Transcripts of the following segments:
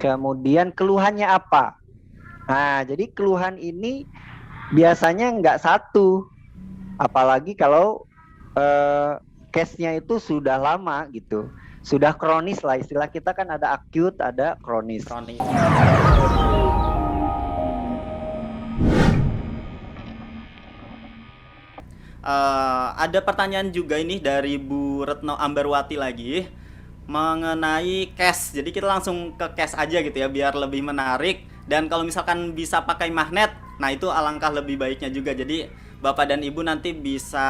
Kemudian keluhannya apa? Nah, jadi keluhan ini biasanya nggak satu, apalagi kalau eh, case-nya itu sudah lama gitu, sudah kronis lah, istilah kita kan ada acute, ada kronis. Kronis. Ada pertanyaan juga ini dari Bu Retno Ambarwati lagi mengenai cash. Jadi kita langsung ke cash aja gitu ya biar lebih menarik. Dan kalau misalkan bisa pakai magnet, nah itu alangkah lebih baiknya juga. Jadi Bapak dan Ibu nanti bisa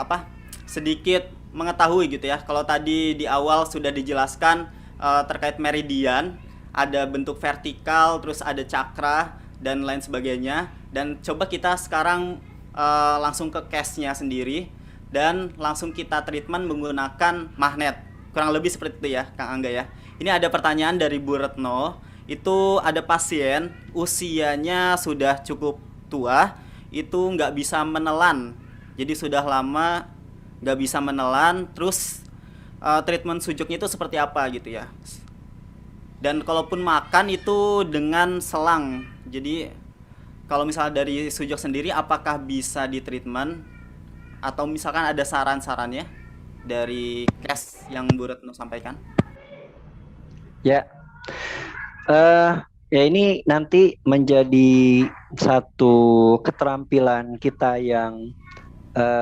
apa? Sedikit mengetahui gitu ya. Kalau tadi di awal sudah dijelaskan terkait meridian, ada bentuk vertikal, terus ada cakra dan lain sebagainya. Dan coba kita sekarang langsung ke case-nya sendiri dan langsung kita treatment menggunakan magnet. Kurang lebih seperti itu ya, Kang Angga ya. Ini ada pertanyaan dari Bu Retno. Itu ada pasien usianya sudah cukup tua, itu nggak bisa menelan. Jadi sudah lama nggak bisa menelan. Terus treatment sujuknya itu seperti apa gitu ya. Dan kalaupun makan itu dengan selang. Jadi kalau misalnya dari Sujok sendiri apakah bisa di treatment atau misalkan ada saran-sarannya dari case yang Bu Retno sampaikan? Ya, eh ya ini nanti menjadi satu keterampilan kita yang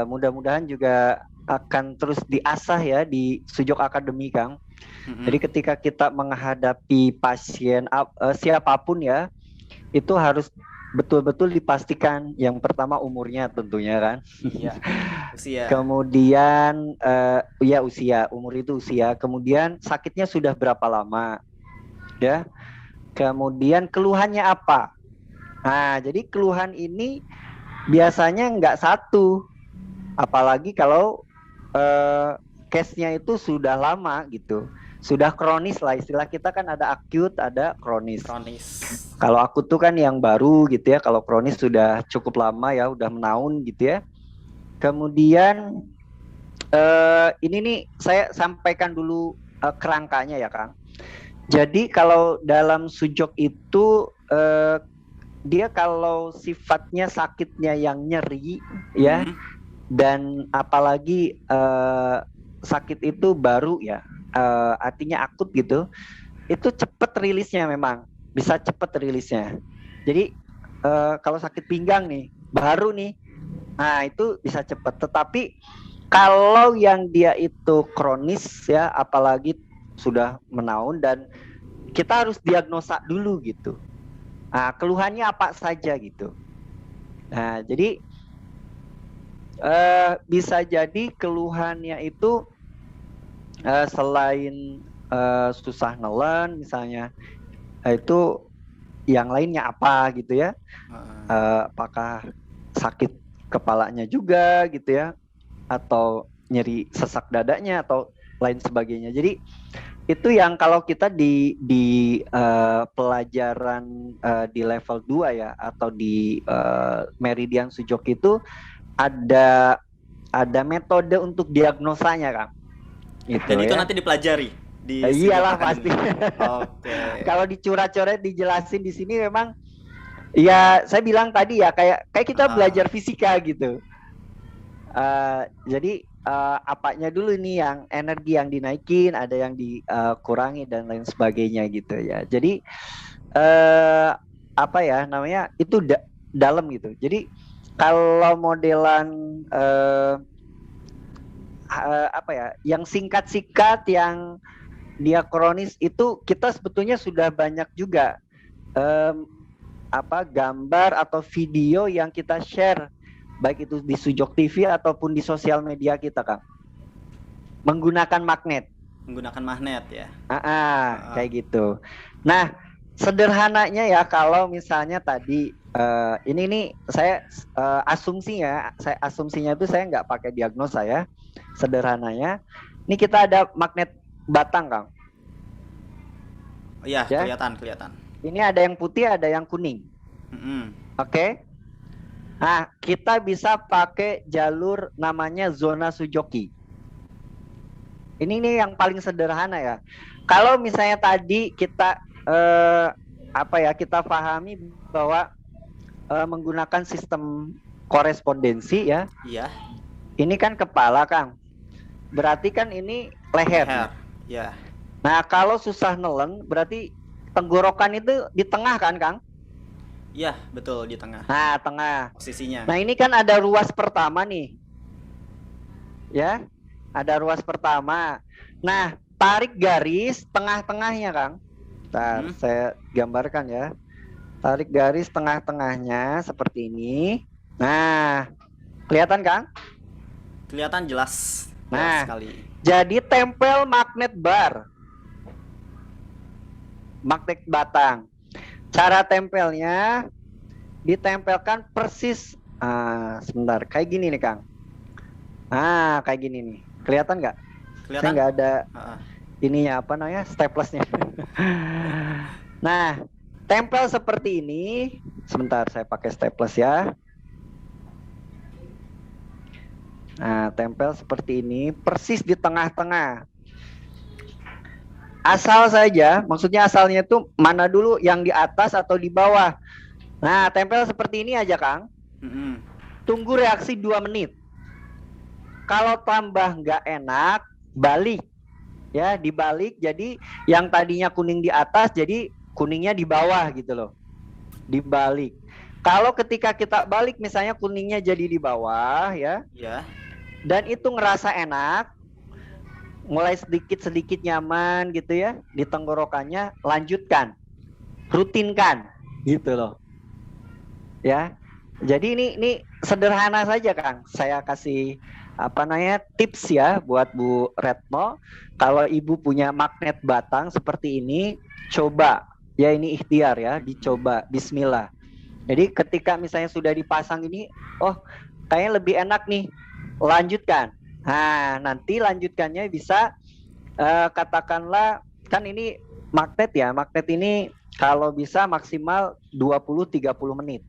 mudah-mudahan juga akan terus diasah ya di Sujok Academy, Kang. Jadi Mm-mm. ketika kita menghadapi pasien siapapun ya, itu harus betul-betul dipastikan yang pertama umurnya tentunya kan. Iya, usia. Kemudian ya usia, umur itu usia. Kemudian sakitnya sudah berapa lama ya. Kemudian keluhannya apa? Nah, jadi keluhan ini biasanya nggak satu, apalagi kalau case-nya itu sudah lama gitu, sudah kronis lah, istilah kita kan ada acute, ada kronis. Kronis. Kalau akut tuh kan yang baru gitu ya, kalau kronis sudah cukup lama ya, udah menahun gitu ya. Kemudian ini nih saya sampaikan dulu kerangkanya ya Kang. Jadi kalau dalam sujok itu dia kalau sifatnya sakitnya yang nyeri ya, Mm-mm. dan apalagi sakit itu baru ya, artinya akut gitu, itu cepet rilisnya, memang bisa cepet rilisnya. Jadi kalau sakit pinggang nih baru nih, nah itu bisa cepet. Tetapi kalau yang dia itu kronis ya, apalagi sudah menahun, dan kita harus diagnosa dulu gitu. Nah, keluhannya apa saja gitu. Nah, jadi bisa jadi keluhannya itu selain susah nelen misalnya, itu yang lainnya apa gitu ya. Apakah sakit kepalanya juga gitu ya, atau nyeri sesak dadanya atau lain sebagainya. Jadi itu yang kalau kita di pelajaran di level 2 ya, atau di meridian sujok itu ada metode untuk diagnosanya, Kang. Dan Gitu itu ya. nanti dipelajari di Sujok Iyalah pasti. Academy. Oke. Kalau dicurat-coret dijelasin di sini memang ya, saya bilang tadi ya, kayak kita belajar fisika gitu. Jadi apanya dulu nih yang energi yang dinaikin, ada yang dikurangi dan lain sebagainya gitu ya. Jadi apa ya namanya itu dalam gitu. Jadi kalau modelan apa ya, yang singkat-singkat, yang dia kronis itu kita sebetulnya sudah banyak juga apa gambar atau video yang kita share, baik itu di Sujok TV ataupun di sosial media kita, Kang, menggunakan magnet. Menggunakan magnet ya. Kayak gitu. Nah, sederhananya ya, kalau misalnya tadi ini nih saya asumsinya, itu saya nggak pakai diagnosa ya. Sederhananya, ini kita ada magnet batang, Kang. Iya, Ya, kelihatan, kelihatan. ini ada yang putih, ada yang kuning. Mm-mm. Oke. Nah, kita bisa pakai jalur namanya zona Sujoki. Ini nih yang paling sederhana ya. Kalau misalnya tadi kita kita pahami bahwa menggunakan sistem korespondensi ya. Iya. Ini kan kepala, Kang. Berarti kan ini leher. Ya. Nah, kalau susah nelen berarti tenggorokan itu di tengah kan, Kang? Iya, betul di tengah. Nah, tengah. Posisinya. Nah, ini kan ada ruas pertama nih. Ya. Ada ruas pertama. Nah, tarik garis tengah-tengahnya, Kang. Bentar, saya gambarkan ya. Tarik garis tengah-tengahnya seperti ini. Nah, kelihatan, Kang? Kelihatan jelas. Nah, sekali. Jadi tempel magnet bar. Magnet batang. Cara tempelnya ditempelkan persis. Sebentar, kayak gini nih, Kang. Kayak gini nih. Kelihatan nggak? Kelihatan. Saya nggak ada ininya apa namanya, staplesnya. Nah, tempel seperti ini. Sebentar, saya pakai staples ya. Nah, tempel seperti ini, persis di tengah-tengah. Asal saja, maksudnya asalnya itu mana dulu, yang di atas atau di bawah. Nah, tempel seperti ini aja, Kang. Tunggu reaksi 2 menit. Kalau tambah nggak enak, balik. Ya, dibalik. Jadi yang tadinya kuning di atas, jadi kuningnya di bawah gitu loh. Dibalik. Kalau ketika kita balik, misalnya kuningnya jadi di bawah, ya. Dan itu ngerasa enak, mulai sedikit-sedikit nyaman gitu ya di tenggorokannya, lanjutkan, rutinkan gitu loh. Ya. Jadi ini sederhana saja, Kang. Saya kasih tips ya buat Bu Retno. Kalau Ibu punya magnet batang seperti ini, coba ya, ini ikhtiar ya, dicoba, bismillah. Jadi ketika misalnya sudah dipasang ini, oh kayaknya lebih enak nih, lanjutkan. Nah, nanti lanjutkannya bisa katakanlah, kan ini magnet ya, magnet ini kalau bisa maksimal 20-30 menit.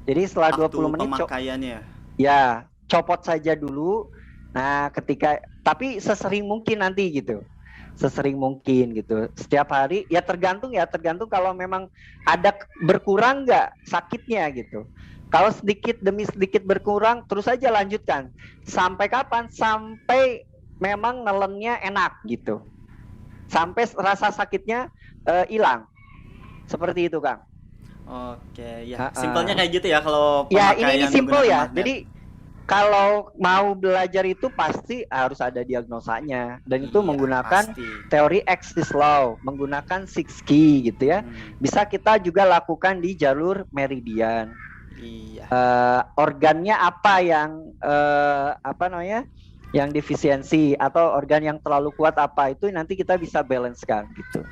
Jadi setelah 20 menit pemakaiannya. Ya, copot saja dulu. Nah, tapi sesering mungkin nanti gitu. Sesering mungkin gitu. Setiap hari ya tergantung kalau memang ada berkurang nggak sakitnya gitu. Kalau sedikit demi sedikit berkurang, terus saja lanjutkan. Sampai kapan? Sampai memang nelennya enak gitu. Sampai rasa sakitnya hilang. Seperti itu, Kang. Oke, ya. Simpelnya kayak gitu ya kalau ya, ini simpel ya. magnet. Jadi kalau mau belajar itu pasti harus ada diagnosanya, dan itu menggunakan teori axis law, menggunakan 6 key gitu ya. Bisa kita juga lakukan di jalur meridian. Organnya apa yang yang defisiensi, atau organ yang terlalu kuat apa, itu nanti kita bisa balance kan gitu.